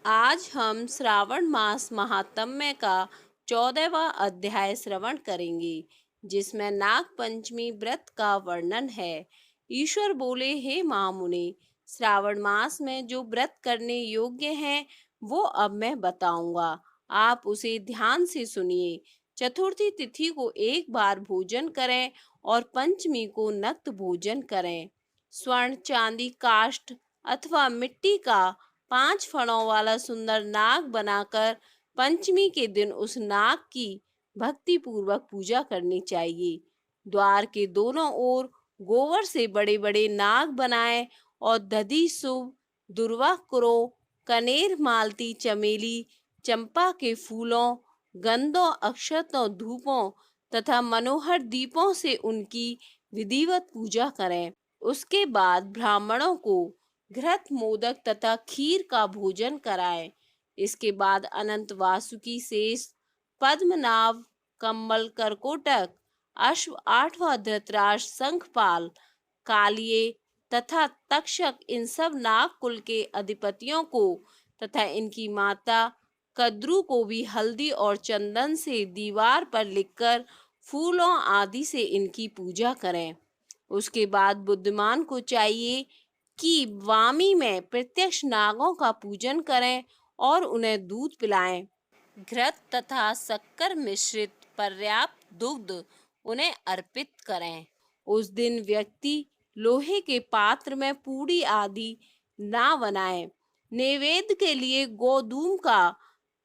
आज हम श्रावण मास महात्म्य का 14वां अध्याय श्रवण करेंगे, जिसमें नाग पंचमी व्रत का वर्णन है। ईश्वर बोले, हे महामुनि, श्रावण मास में जो व्रत करने योग्य हैं वो अब मैं बताऊंगा। आप उसे ध्यान से सुनिए। चतुर्थी तिथि को एक बार भोजन करें और पंचमी को नक्त भोजन करें। स्वर्ण, चांदी, काष्ठ अथवा मिट्टी का 5 फणों वाला सुंदर नाग बनाकर पंचमी के दिन उस नाग की भक्ति पूर्वक पूजा करनी चाहिए। द्वार के दोनों ओर गोबर से बड़े बड़े नाग बनाएं और दधि, शुभ, दुर्वा, क्रो, कनेर, मालती, चमेली, चंपा के फूलों, गंधों, अक्षतों, धूपों तथा मनोहर दीपों से उनकी विधिवत पूजा करें। उसके बाद ब्राह्मणों को घृत, मोदक तथा खीर का भोजन कराएं। इसके बाद अनंत, वासुकी, शेष, पद्मनाभ, कम्बल, करकोटक, अश्व, आठवां धृतराष्ट्र, शंखपाल, कालिये तथा तक्षक, इन सब नाग कुल के अधिपतियों को तथा इनकी माता कद्रू को भी हल्दी और चंदन से दीवार पर लिखकर फूलों आदि से इनकी पूजा करें। उसके बाद बुद्धिमान को चाहिए कि वामी में प्रत्यक्ष नागों का पूजन करें और उन्हें दूध पिलाएं। घृत तथा शक्कर मिश्रित पर्याप्त दुग्ध उन्हें अर्पित करें। उस दिन व्यक्ति लोहे के पात्र में पूड़ी आदि ना बनाए। नैवेद्य के लिए गोधूम का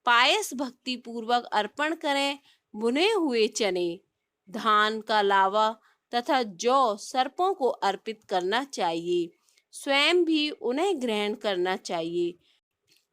पायस भक्ति पूर्वक अर्पण करें। भुने हुए चने, धान का लावा तथा जौ सर्पों को अर्पित करना चाहिए। स्वयं भी उन्हें ग्रहण करना चाहिए।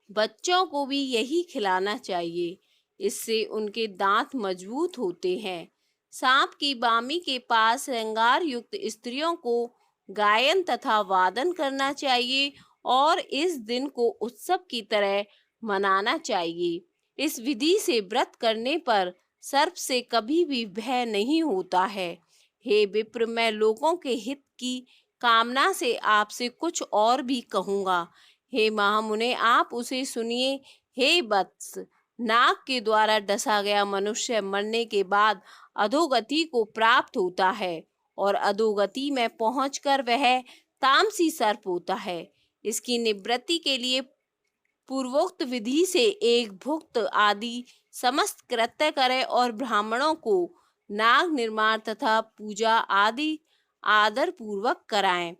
बच्चों को भी यही खिलाना चाहिए। इससे उनके दांत मजबूत होते हैं। सांप की बामी के पास श्रृंगार युक्त स्त्रियों को गायन तथा वादन करना चाहिए और इस दिन को उत्सव की तरह मनाना चाहिए। इस विधि से व्रत करने पर सर्प से कभी भी भय नहीं होता है। हे विप्र, मैं लोगों के हित की कामना से आपसे कुछ और भी कहूँगा। हे महामुने, आप उसे सुनिए। हे वत्स, नाग के द्वारा डसा गया मनुष्य मरने के बाद अधोगति को प्राप्त होता है और अधोगति में पहुंचकर वह तामसी सर्प होता है। इसकी निवृत्ति के लिए पूर्वोक्त विधि से एक भुक्त आदि समस्त कृत्य करें और ब्राह्मणों को नाग निर्माण तथा पूजा आदि आदर पूर्वक कराएं।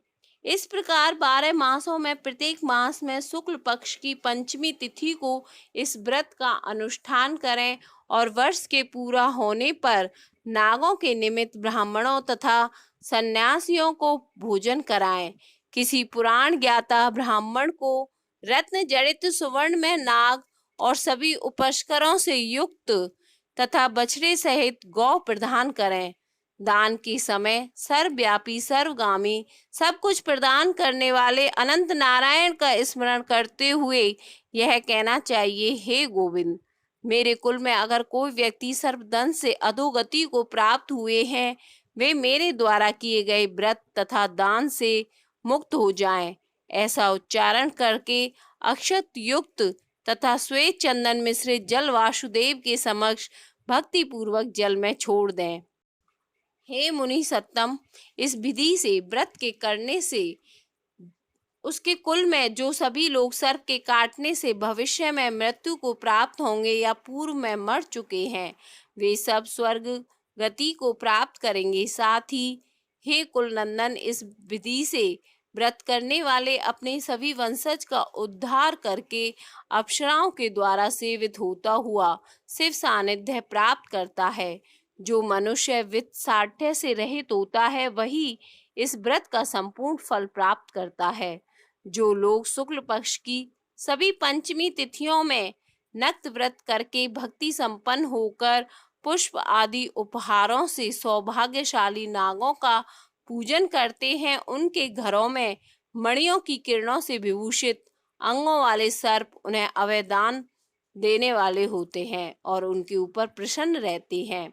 इस प्रकार 12 मासों में प्रत्येक मास में शुक्ल पक्ष की पंचमी तिथि को इस व्रत का अनुष्ठान करें और वर्ष के पूरा होने पर नागों के निमित्त ब्राह्मणों तथा सन्यासियों को भोजन कराएं। किसी पुराण ज्ञाता ब्राह्मण को रत्न जड़ित सुवर्ण में नाग और सभी उपस्करों से युक्त तथा बछड़े सहित गौ प्रदान करें। दान के समय सर्वव्यापी, सर्वगामी, सब कुछ प्रदान करने वाले अनंत नारायण का स्मरण करते हुए यह कहना चाहिए, हे गोविंद, मेरे कुल में अगर कोई व्यक्ति सर्वदंश से अधोगति को प्राप्त हुए हैं, वे मेरे द्वारा किए गए व्रत तथा दान से मुक्त हो जाएं। ऐसा उच्चारण करके अक्षत युक्त तथा श्वेत चंदन मिश्रित जल वासुदेव के समक्ष भक्ति पूर्वक जल में छोड़ दें। हे मुनि सत्तम, इस विधि से व्रत के करने से उसके कुल में जो सभी लोग सर्प के काटने से भविष्य में मृत्यु को प्राप्त होंगे या पूर्व में मर चुके हैं, वे सब स्वर्ग गति को प्राप्त करेंगे। साथ ही हे कुलनंदन, इस विधि से व्रत करने वाले अपने सभी वंशज का उद्धार करके अप्सराओं के द्वारा सेवित होता हुआ शिव सानिध्य प्राप्त करता है। जो मनुष्य वित्त साठ्य से रहित होता है वही इस व्रत का संपूर्ण फल प्राप्त करता है। जो लोग शुक्ल पक्ष की सभी पंचमी तिथियों में नक्त व्रत करके भक्ति संपन्न होकर पुष्प आदि उपहारों से सौभाग्यशाली नागों का पूजन करते हैं, उनके घरों में मणियों की किरणों से विभूषित अंगों वाले सर्प उन्हें अवयदान देने वाले होते हैं और उनके ऊपर प्रसन्न रहते हैं।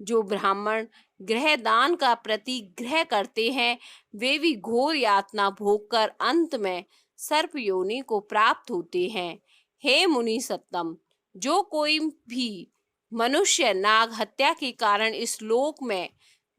जो ब्राह्मण गृह दान का प्रतिग्रह करते हैं, वे भी घोर यातना भोग कर अंत में सर्प योनि को प्राप्त होते हैं। हे मुनि सत्तम, जो कोई भी मनुष्य नाग हत्या के कारण इस लोक में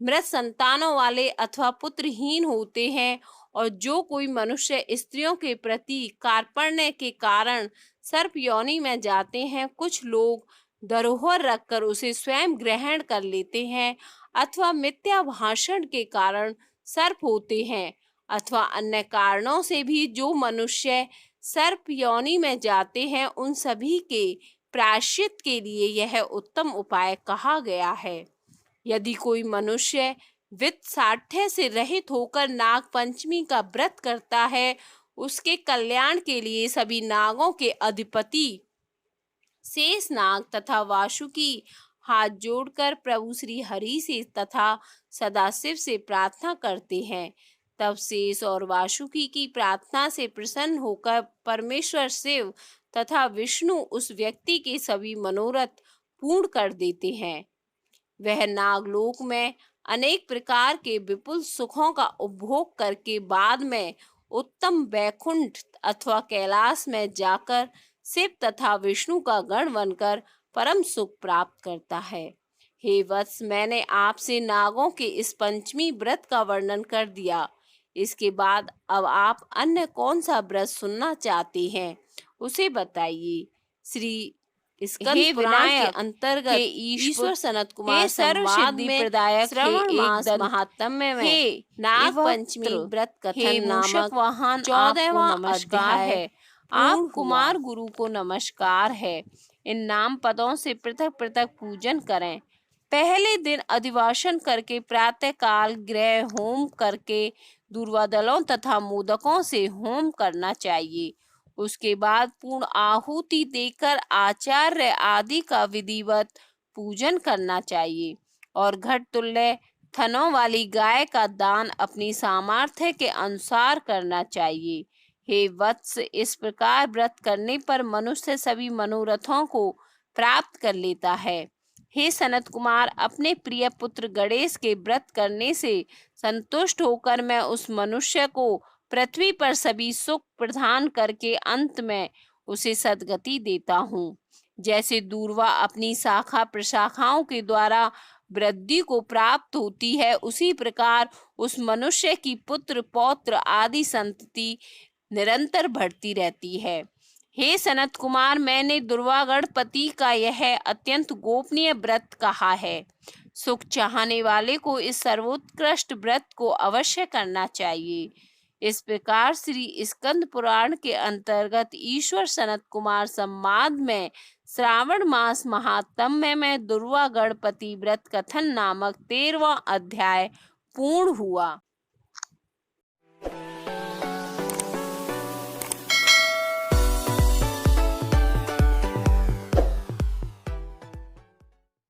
मृत संतानों वाले अथवा पुत्रहीन होते हैं, और जो कोई मनुष्य स्त्रियों के प्रति कार्पण्य के कारण सर्प योनि में जाते हैं, कुछ लोग धरोहर रखकर उसे स्वयं ग्रहण कर लेते हैं, अथवा मिथ्या भाषण के कारण सर्प होते हैं, अथवा अन्य कारणों से भी जो मनुष्य सर्प योनि में जाते हैं, उन सभी के प्रायश्चित के लिए यह उत्तम उपाय कहा गया है। यदि कोई मनुष्य वित्त साठ्य से रहित होकर नाग पंचमी का व्रत करता है, उसके कल्याण के लिए सभी नागों के अधिपति शेष नाग तथा वासुकी हाथ जोड़कर प्रभु श्री हरि से तथा सदाशिव से प्रार्थना करते हैं। तब शेष और वासुकी की प्रार्थना से प्रसन्न होकर परमेश्वर शिव तथा विष्णु उस व्यक्ति के सभी मनोरथ पूर्ण कर देते हैं। वह नागलोक में अनेक प्रकार के विपुल सुखों का उपभोग करके बाद में उत्तम वैकुंठ अथवा कैलाश में जाकर शिव तथा विष्णु का गण बनकर परम सुख प्राप्त करता है। हे वत्स, मैंने आपसे नागों के इस पंचमी व्रत का वर्णन कर दिया। इसके बाद अब आप अन्य कौन सा व्रत सुनना चाहते हैं, उसे बताइए। श्री स्कंद पुराण के अंतर्गत ईश्वर सनत कुमार संवाद में श्रवण मास महात्म्य में नाग पंचमी व्रत कथन नामक 14वां नमस्कार है। आप कुमार गुरु को नमस्कार है। इन नाम पदों से पृथक पृथक पूजन करें। पहले दिन अधिवासन करके प्रातः काल गृह होम करके दूर्वादलों तथा मोदकों से होम करना चाहिए। उसके बाद पूर्ण आहुति देकर आचार्य आदि का विधिवत पूजन करना चाहिए और घट तुल्य थनों वाली गाय का दान अपनी सामर्थ्य के अनुसार करना चाहिए। हे वत्स, इस प्रकार व्रत करने पर मनुष्य सभी मनोरथों को प्राप्त कर लेता है। हे सनत कुमार, अपने प्रिय पुत्र गणेश के व्रत करने से संतुष्ट होकर मैं उस मनुष्य को पृथ्वी पर सभी सुख प्रदान करके अंत में उसे सद्गति देता हूँ। जैसे दूर्वा अपनी शाखा प्रशाखाओं के द्वारा वृद्धि को प्राप्त होती है, उसी प्रकार उस मनुष्य की पुत्र पौत्र आदि संतति निरंतर बढ़ती रहती है। हे सनत कुमार, मैंने दुर्वागणपति का यह अत्यंत गोपनीय व्रत कहा है। सुख चाहने वाले को इस सर्वोत्कृष्ट व्रत को अवश्य करना चाहिए। इस प्रकार श्री स्कंद पुराण के अंतर्गत ईश्वर सनत कुमार संवाद में श्रावण मास महात्म्य में दुर्वा गणपति व्रत कथन नामक 13वां अध्याय पूर्ण हुआ।